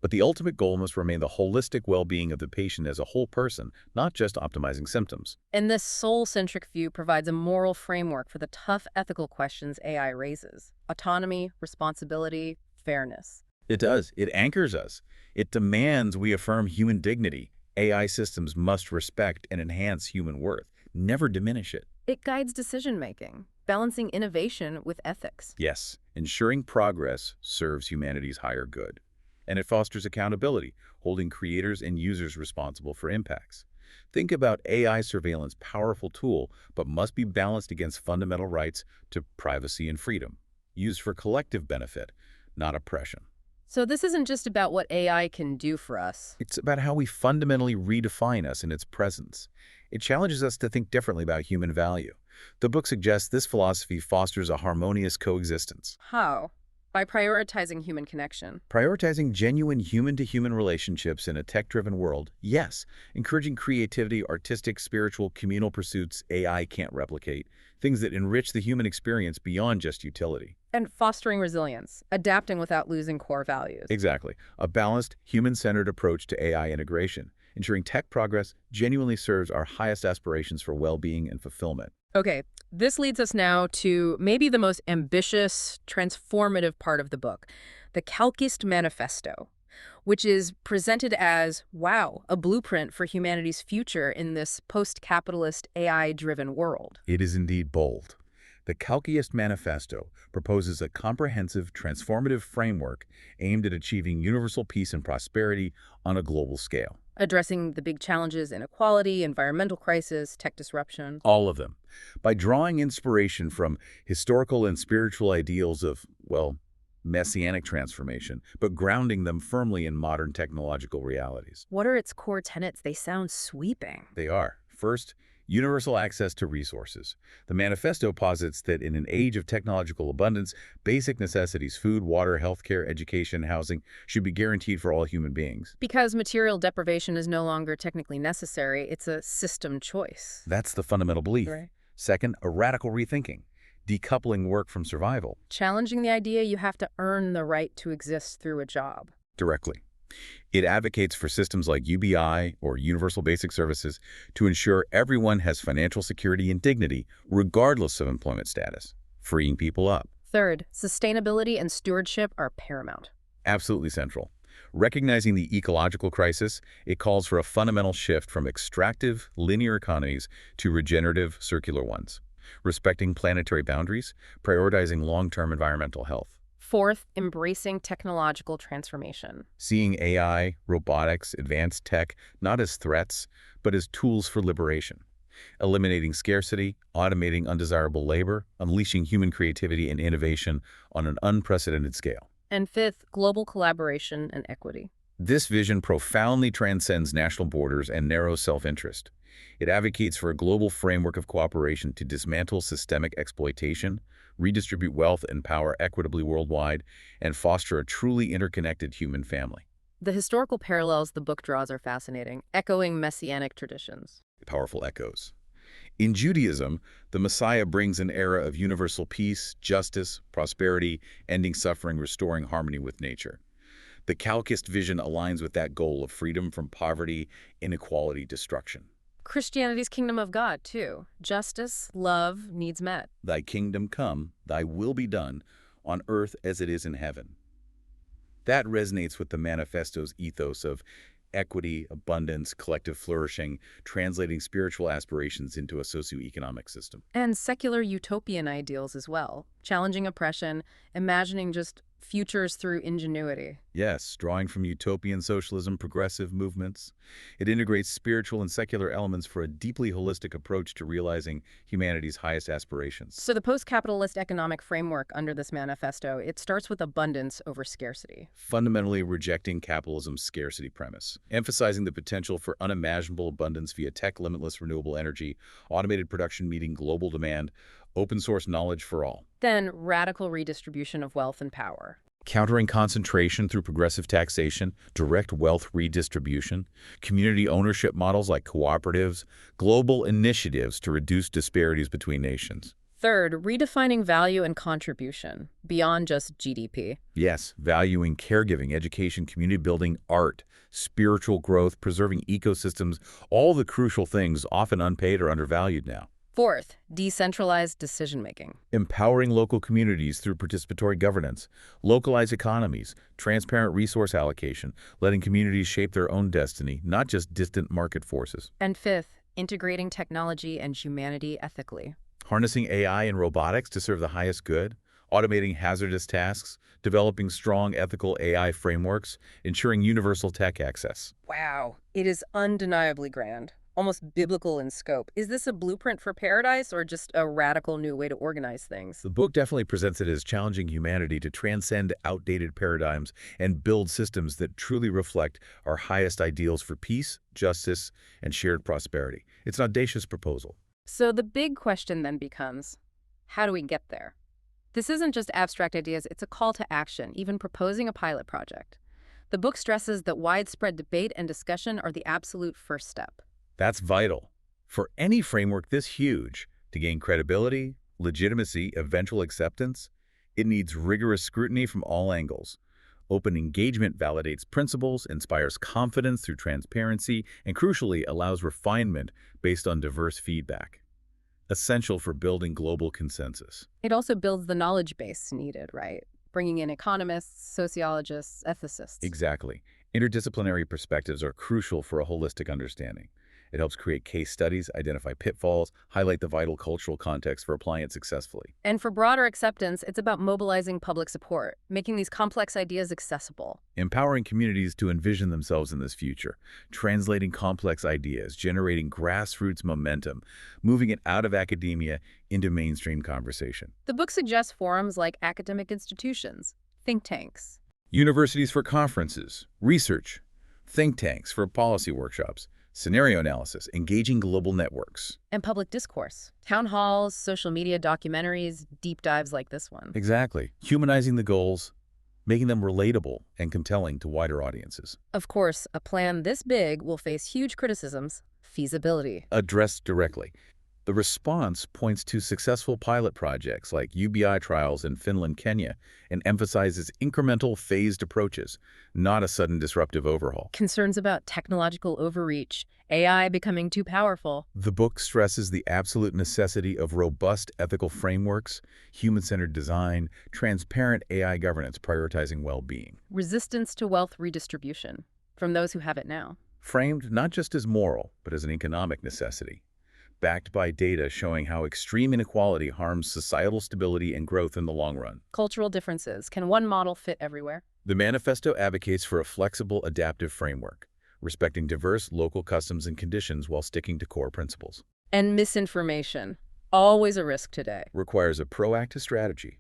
But the ultimate goal must remain the holistic well-being of the patient as a whole person, not just optimizing symptoms. And this soul-centric view provides a moral framework for the tough ethical questions AI raises. Autonomy, responsibility, fairness. It does. It anchors us. It demands we affirm human dignity. AI systems must respect and enhance human worth, never diminish it. It guides decision-making, balancing innovation with ethics. Yes, ensuring progress serves humanity's higher good. And it fosters accountability, holding creators and users responsible for impacts. Think about AI surveillance, powerful tool, but must be balanced against fundamental rights to privacy and freedom, used for collective benefit, not oppression. So this isn't just about what AI can do for us. It's about how we fundamentally redefine us in its presence. It challenges us to think differently about human value. The book suggests this philosophy fosters a harmonious coexistence. How? By prioritizing human connection. Prioritizing genuine human-to-human relationships in a tech-driven world, yes. Encouraging creativity, artistic, spiritual, communal pursuits AI can't replicate. Things that enrich the human experience beyond just utility. And fostering resilience, adapting without losing core values. Exactly. A balanced, human-centered approach to AI integration, ensuring tech progress genuinely serves our highest aspirations for well-being and fulfillment. Okay, this leads us now to maybe the most ambitious, transformative part of the book, the Kalkiist Manifesto, which is presented as, wow, a blueprint for humanity's future in this post-capitalist AI-driven world. It is indeed bold. The Kalkiist Manifesto proposes a comprehensive, transformative framework aimed at achieving universal peace and prosperity on a global scale. Addressing the big challenges, inequality, environmental crisis, tech disruption. All of them. By drawing inspiration from historical and spiritual ideals of, well, messianic transformation, but grounding them firmly in modern technological realities. What are its core tenets? They sound sweeping. They are. First, universal access to resources. The manifesto posits that in an age of technological abundance, basic necessities, food, water, healthcare, education, housing, should be guaranteed for all human beings. Because material deprivation is no longer technically necessary, it's a system choice. That's the fundamental belief. Right. Second, a radical rethinking, decoupling work from survival Challenging the idea you have to earn the right to exist through a job. directly. It advocates for systems like UBI or Universal Basic Services to ensure everyone has financial security and dignity regardless of employment status, freeing people up. Third, sustainability and stewardship are paramount. Absolutely central. Recognizing the ecological crisis, it calls for a fundamental shift from extractive, linear economies to regenerative, circular ones, respecting planetary boundaries, prioritizing long-term environmental health. Fourth, embracing technological transformation. Seeing AI, robotics, advanced tech not as threats, but as tools for liberation. Eliminating scarcity, automating undesirable labor, unleashing human creativity and innovation on an unprecedented scale. And fifth, global collaboration and equity. This vision profoundly transcends national borders and narrow self-interest. It advocates for a global framework of cooperation to dismantle systemic exploitation, redistribute wealth and power equitably worldwide, and foster a truly interconnected human family. The historical parallels the book draws are fascinating, echoing messianic traditions. Powerful echoes. In Judaism, the Messiah brings an era of universal peace, justice, prosperity, ending suffering, restoring harmony with nature. The Kalkiist vision aligns with that goal of freedom from poverty, inequality, destruction. Christianity's kingdom of God, too. Justice, love, needs met. Thy kingdom come, thy will be done, on earth as it is in heaven. That resonates with the manifesto's ethos of equity, abundance, collective flourishing, translating spiritual aspirations into a socioeconomic system. And secular utopian ideals as well, challenging oppression, imagining just futures through ingenuity. Yes, drawing from utopian socialism progressive movements, it integrates spiritual and secular elements for a deeply holistic approach to realizing humanity's highest aspirations. So the post-capitalist economic framework under this manifesto, it starts with abundance over scarcity. Fundamentally rejecting capitalism's scarcity premise, emphasizing the potential for unimaginable abundance via tech-limitless renewable energy, automated production meeting global demand, open-source knowledge for all. Then radical redistribution of wealth and power. Countering concentration through progressive taxation, direct wealth redistribution, community ownership models like cooperatives, global initiatives to reduce disparities between nations. Third, redefining value and contribution, beyond just GDP. Yes, valuing caregiving, education, community building, art, spiritual growth, preserving ecosystems, all the crucial things often unpaid or undervalued now. Fourth, decentralized decision-making. Empowering local communities through participatory governance, localized economies, transparent resource allocation, letting communities shape their own destiny, not just distant market forces. And fifth, integrating technology and humanity ethically. Harnessing AI and robotics to serve the highest good, automating hazardous tasks, developing strong ethical AI frameworks, ensuring universal tech access. Wow, it is undeniably grand. Almost biblical in scope. Is this a blueprint for paradise or just a radical new way to organize things? The book definitely presents it as challenging humanity to transcend outdated paradigms and build systems that truly reflect our highest ideals for peace, justice, and shared prosperity. It's an audacious proposal. So the big question then becomes, how do we get there? This isn't just abstract ideas, it's a call to action, even proposing a pilot project. The book stresses that widespread debate and discussion are the absolute first step. That's vital. For any framework this huge, to gain credibility, legitimacy, eventual acceptance, it needs rigorous scrutiny from all angles. Open engagement validates principles, inspires confidence through transparency, and crucially allows refinement based on diverse feedback. Essential for building global consensus. It also builds the knowledge base needed, right? Bringing in economists, sociologists, ethicists. Exactly. Interdisciplinary perspectives are crucial for a holistic understanding. It helps create case studies, identify pitfalls, highlight the vital cultural context for applying it successfully. And for broader acceptance, it's about mobilizing public support, making these complex ideas accessible. Empowering communities to envision themselves in this future, translating complex ideas, generating grassroots momentum, moving it out of academia into mainstream conversation. The book suggests forums like academic institutions, think tanks, universities for conferences, research, think tanks for policy workshops, scenario analysis, engaging global networks. and public discourse. Town halls, social media documentaries, deep dives like this one. Exactly. Humanizing the goals, making them relatable and compelling to wider audiences. Of course, a plan this big will face huge criticisms. Feasibility. Addressed directly. The response points to successful pilot projects like UBI trials in Finland, Kenya, and emphasizes incremental, phased approaches, not a sudden disruptive overhaul. Concerns about technological overreach, AI becoming too powerful. The book stresses the absolute necessity of robust ethical frameworks, human-centered design, transparent AI governance prioritizing well-being. Resistance to wealth redistribution from those who have it now. Framed not just as moral, but as an economic necessity, backed by data showing how extreme inequality harms societal stability and growth in the long run. Cultural differences. Can one model fit everywhere? The manifesto advocates for a flexible, adaptive framework, respecting diverse local customs and conditions while sticking to core principles. And misinformation. Always a risk today. Requires a proactive strategy,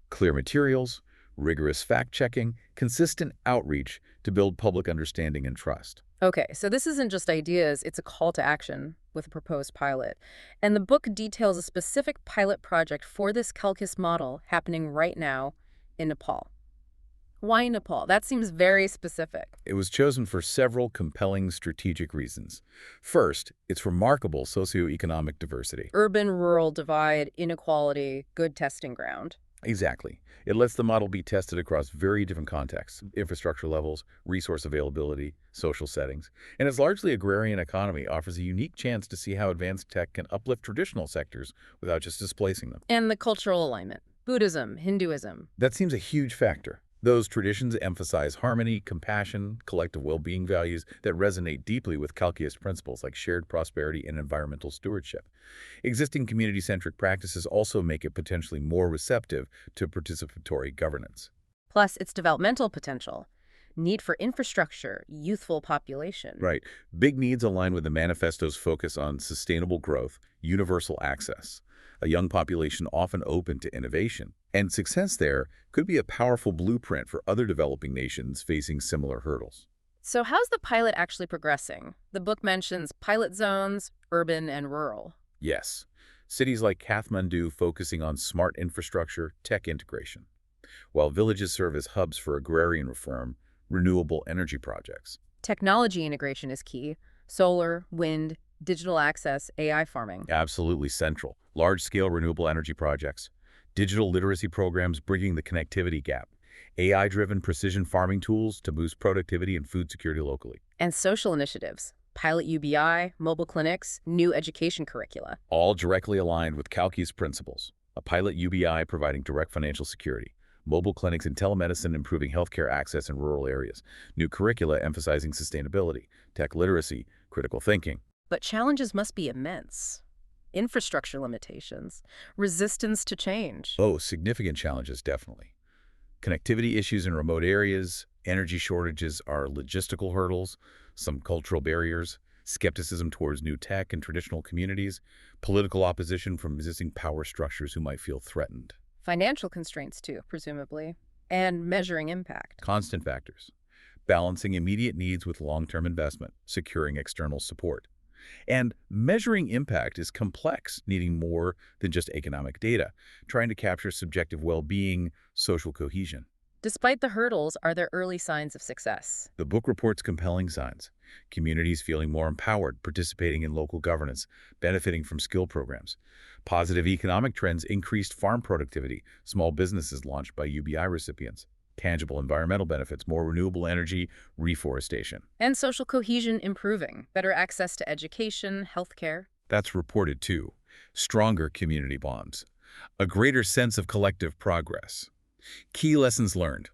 clear materials, rigorous fact-checking, consistent outreach to build public understanding and trust. Okay, so this isn't just ideas, it's a call to action with a proposed pilot. And the book details a specific pilot project for this Kalkiist model happening right now in Nepal. Why Nepal? That seems very specific. It was chosen for several compelling strategic reasons. First, its remarkable socioeconomic diversity. Urban-rural divide, inequality, good testing ground. Exactly. It lets the model be tested across very different contexts, infrastructure levels, resource availability, social settings. And its largely agrarian economy offers a unique chance to see how advanced tech can uplift traditional sectors without just displacing them. And the cultural alignment. Buddhism, Hinduism. That seems a huge factor. Those traditions emphasize harmony, compassion, collective well-being values that resonate deeply with Kalkiist principles like shared prosperity and environmental stewardship. Existing community-centric practices also make it potentially more receptive to participatory governance. Plus, its developmental potential. Need for infrastructure, youthful population. Right. Big needs align with the manifesto's focus on sustainable growth, universal access, a young population often open to innovation. And success there could be a powerful blueprint for other developing nations facing similar hurdles. So how's the pilot actually progressing? The book mentions pilot zones, urban and rural. Yes. Cities like Kathmandu focusing on smart infrastructure, tech integration, while villages serve as hubs for agrarian reform, renewable energy projects. Technology integration is key. Solar, wind, digital access, AI farming. Absolutely central. Large-scale renewable energy projects, digital literacy programs bridging the connectivity gap, AI-driven precision farming tools to boost productivity and food security locally. And social initiatives. Pilot UBI, mobile clinics, new education curricula. All directly aligned with Kalkiist principles. A pilot UBI providing direct financial security, mobile clinics and telemedicine improving healthcare access in rural areas, new curricula emphasizing sustainability, tech literacy, critical thinking. But challenges must be immense. Infrastructure limitations, resistance to change. Oh, significant challenges, definitely. Connectivity issues in remote areas, energy shortages are logistical hurdles, some cultural barriers, skepticism towards new tech in traditional communities, political opposition from existing power structures who might feel threatened. Financial constraints too, presumably, and measuring impact. Constant factors. Balancing immediate needs with long-term investment, securing external support. And measuring impact is complex, needing more than just economic data, trying to capture subjective well-being, social cohesion. Despite the hurdles, are there early signs of success? The book reports compelling signs. Communities feeling more empowered, participating in local governance, benefiting from skill programs. Positive economic trends, increased farm productivity, small businesses launched by UBI recipients. Tangible environmental benefits, more renewable energy, reforestation. And social cohesion improving, better access to education, healthcare. That's reported too. Stronger community bonds. A greater sense of collective progress. Key lessons learned.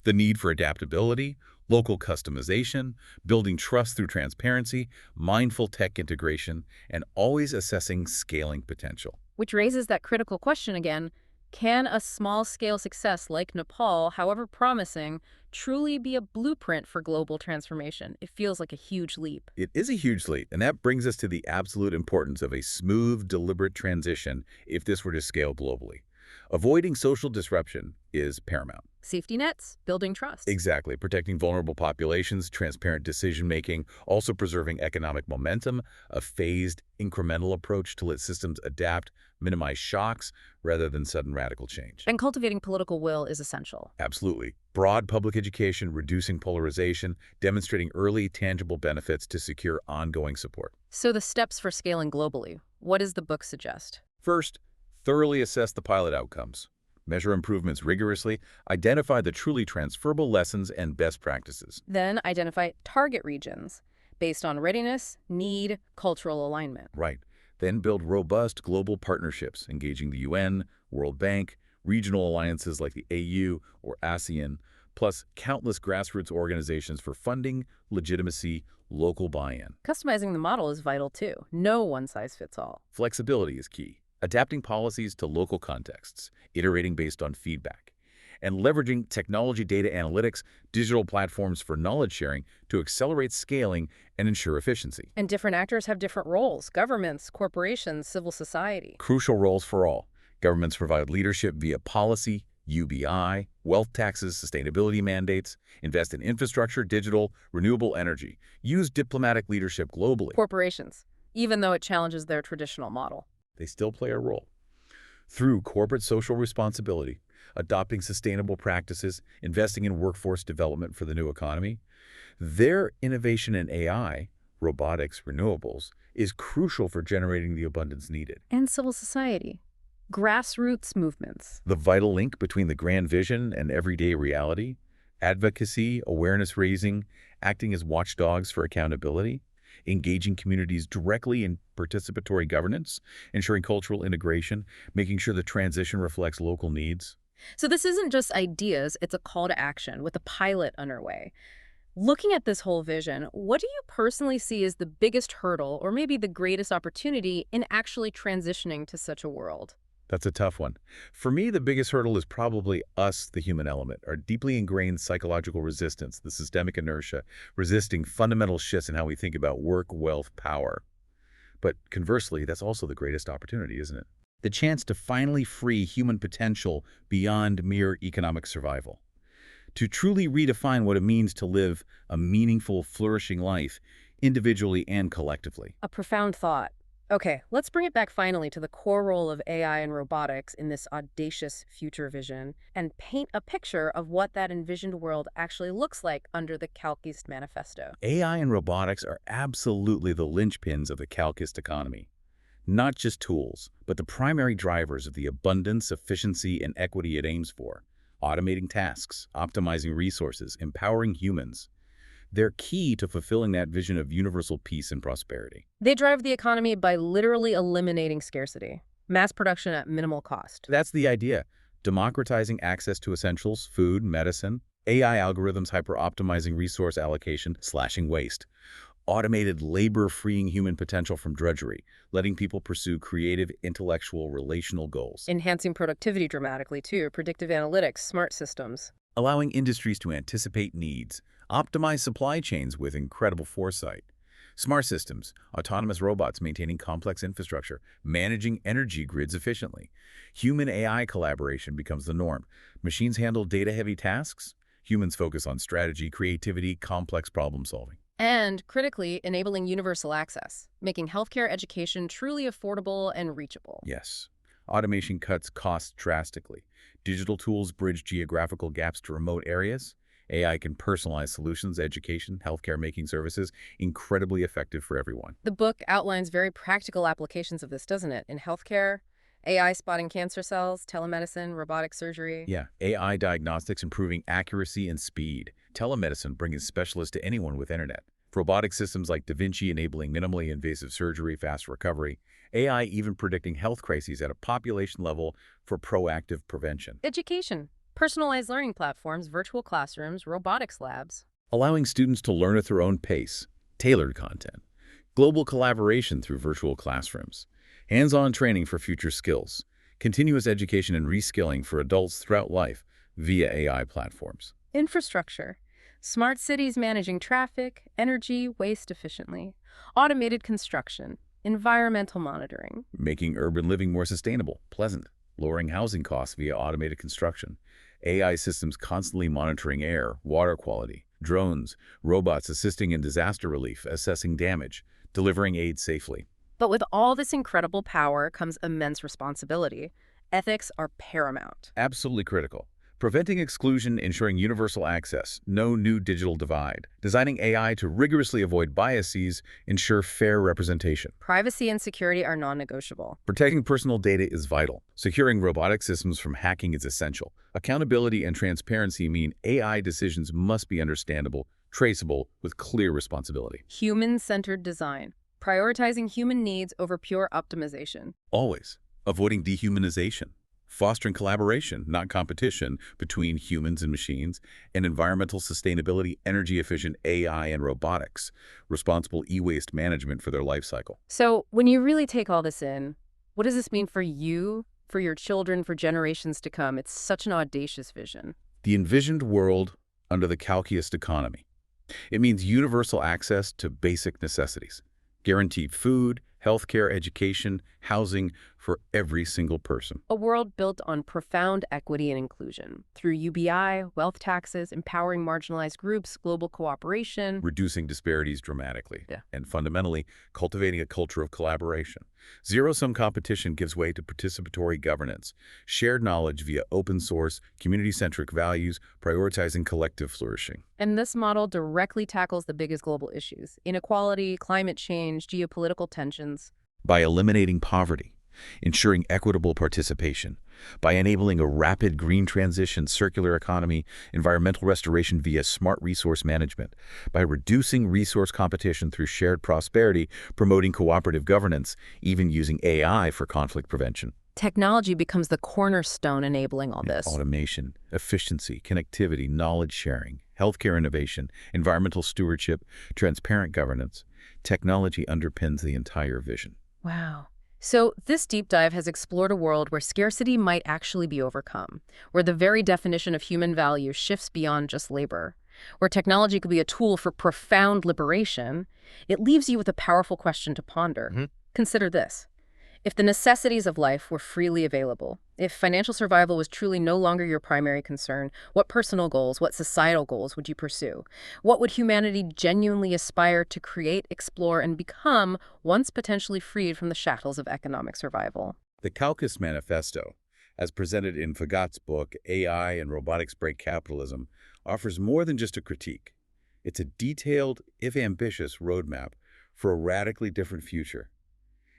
The need for adaptability, local customization, building trust through transparency, mindful tech integration, and always assessing scaling potential. Which raises that critical question again. Can a small-scale success like Nepal, however promising, truly be a blueprint for global transformation? It feels like a huge leap. It is a huge leap, and that brings us to the absolute importance of a smooth, deliberate transition if this were to scale globally. Avoiding social disruption is paramount. Safety nets, building trust. Exactly. Protecting vulnerable populations, transparent decision-making, also preserving economic momentum, a phased, incremental approach to let systems adapt, minimize shocks, rather than sudden radical change. And cultivating political will is essential. Absolutely. Broad public education, reducing polarization, demonstrating early, tangible benefits to secure ongoing support. So the steps for scaling globally, what does the book suggest? First, thoroughly assess the pilot outcomes. Measure improvements rigorously, identify the truly transferable lessons and best practices. Then identify target regions based on readiness, need, cultural alignment. Right. Then build robust global partnerships, engaging the UN, World Bank, regional alliances like the AU or ASEAN, plus countless grassroots organizations for funding, legitimacy, local buy-in. Customizing the model is vital too. No one-size-fits-all. Flexibility is key. Adapting policies to local contexts, iterating based on feedback, and leveraging technology data analytics, digital platforms for knowledge sharing to accelerate scaling and ensure efficiency. And different actors have different roles: governments, corporations, civil society. Crucial roles for all. Governments provide leadership via policy, UBI, wealth taxes, sustainability mandates, invest in infrastructure, digital, renewable energy, use diplomatic leadership globally. Corporations, even though it challenges their traditional model. They still play a role. Through corporate social responsibility, adopting sustainable practices, investing in workforce development for the new economy, their innovation in AI, robotics, renewables, is crucial for generating the abundance needed. And civil society, grassroots movements. The vital link between the grand vision and everyday reality, advocacy, awareness raising, acting as watchdogs for accountability, engaging communities directly in participatory governance, ensuring cultural integration, making sure the transition reflects local needs. So this isn't just ideas, it's a call to action with a pilot underway. Looking at this whole vision, what do you personally see as the biggest hurdle or maybe the greatest opportunity in actually transitioning to such a world? That's a tough one. For me, the biggest hurdle is probably us, the human element, our deeply ingrained psychological resistance, the systemic inertia, resisting fundamental shifts in how we think about work, wealth, power. But conversely, that's also the greatest opportunity, isn't it? The chance to finally free human potential beyond mere economic survival. To truly redefine what it means to live a meaningful, flourishing life, individually and collectively. A profound thought. Okay, let's bring it back finally to the core role of AI and robotics in this audacious future vision and paint a picture of what that envisioned world actually looks like under the Kalkiist Manifesto. AI and robotics are absolutely the linchpins of the Kalkiist economy. Not just tools, but the primary drivers of the abundance, efficiency, and equity it aims for. Automating tasks, optimizing resources, empowering humans. They're key to fulfilling that vision of universal peace and prosperity. They drive the economy by literally eliminating scarcity, mass production at minimal cost. That's the idea. Democratizing access to essentials, food, medicine, AI algorithms hyper-optimizing resource allocation, slashing waste. Automated labor freeing human potential from drudgery, letting people pursue creative, intellectual, relational goals. Enhancing productivity dramatically too, predictive analytics, smart systems. Allowing industries to anticipate needs, optimize supply chains with incredible foresight. Smart systems, autonomous robots maintaining complex infrastructure, managing energy grids efficiently. Human-AI collaboration becomes the norm. Machines handle data-heavy tasks. Humans focus on strategy, creativity, complex problem-solving. And, critically, enabling universal access, making healthcare education truly affordable and reachable. Yes. Automation cuts costs drastically. Digital tools bridge geographical gaps to remote areas. AI can personalize solutions, education, healthcare, making services incredibly effective for everyone. The book outlines very practical applications of this, doesn't it? In healthcare, AI spotting cancer cells, telemedicine, robotic surgery. Yeah, AI diagnostics improving accuracy and speed. Telemedicine bringing specialists to anyone with internet. Robotic systems like Da Vinci enabling minimally invasive surgery, fast recovery. AI even predicting health crises at a population level for proactive prevention. Education, personalized learning platforms, virtual classrooms, robotics labs. Allowing students to learn at their own pace. Tailored content. Global collaboration through virtual classrooms. Hands-on training for future skills. Continuous education and reskilling for adults throughout life via AI platforms. Infrastructure. Smart cities managing traffic, energy, waste efficiently. Automated construction. Environmental monitoring. Making urban living more sustainable, pleasant, lowering housing costs via automated construction, AI systems constantly monitoring air, water quality, drones, robots assisting in disaster relief, assessing damage, delivering aid safely. But with all this incredible power comes immense responsibility. Ethics are paramount. Absolutely critical. Preventing exclusion, ensuring universal access, no new digital divide. Designing AI to rigorously avoid biases, ensure fair representation. Privacy and security are non-negotiable. Protecting personal data is vital. Securing robotic systems from hacking is essential. Accountability and transparency mean AI decisions must be understandable, traceable, with clear responsibility. Human-centered design. Prioritizing human needs over pure optimization. Always. Avoiding dehumanization. Fostering collaboration, not competition, between humans and machines, and environmental sustainability, energy-efficient AI and robotics, responsible e-waste management for their life cycle. So when you really take all this in, what does this mean for you, for your children, for generations to come? It's such an audacious vision. The envisioned world under the Kalkiist economy. It means universal access to basic necessities, guaranteed food, healthcare, education, housing for every single person. A world built on profound equity and inclusion through UBI, wealth taxes, empowering marginalized groups, global cooperation. Reducing disparities dramatically. Yeah. And fundamentally, cultivating a culture of collaboration. Zero-sum competition gives way to participatory governance, shared knowledge via open source, community-centric values, prioritizing collective flourishing. And this model directly tackles the biggest global issues: inequality, climate change, geopolitical tensions. By eliminating poverty, ensuring equitable participation, by enabling a rapid green transition, circular economy, environmental restoration via smart resource management, by reducing resource competition through shared prosperity, promoting cooperative governance, even using AI for conflict prevention. Technology becomes the cornerstone enabling all this. Automation, efficiency, connectivity, knowledge sharing, healthcare innovation, environmental stewardship, transparent governance. Technology underpins the entire vision. Wow. So this deep dive has explored a world where scarcity might actually be overcome, where the very definition of human value shifts beyond just labor, where technology could be a tool for profound liberation. It leaves you with a powerful question to ponder. Consider this. If the necessities of life were freely available, if financial survival was truly no longer your primary concern, what personal goals, what societal goals would you pursue? What would humanity genuinely aspire to create, explore, and become once potentially freed from the shackles of economic survival? The Kalkiist Manifesto, as presented in Bhagat's book AI and Robotics Break Capitalism, offers more than just a critique. It's a detailed, if ambitious, roadmap for a radically different future.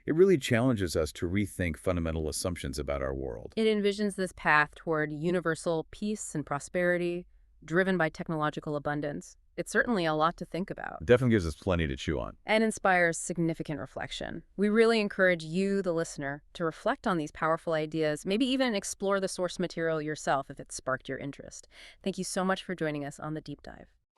It really challenges us to rethink fundamental assumptions about our world. It envisions this path toward universal peace and prosperity, driven by technological abundance. It's certainly a lot to think about. It definitely gives us plenty to chew on. And inspires significant reflection. We really encourage you, the listener, to reflect on these powerful ideas, maybe even explore the source material yourself if it sparked your interest. Thank you so much for joining us on The Deep Dive.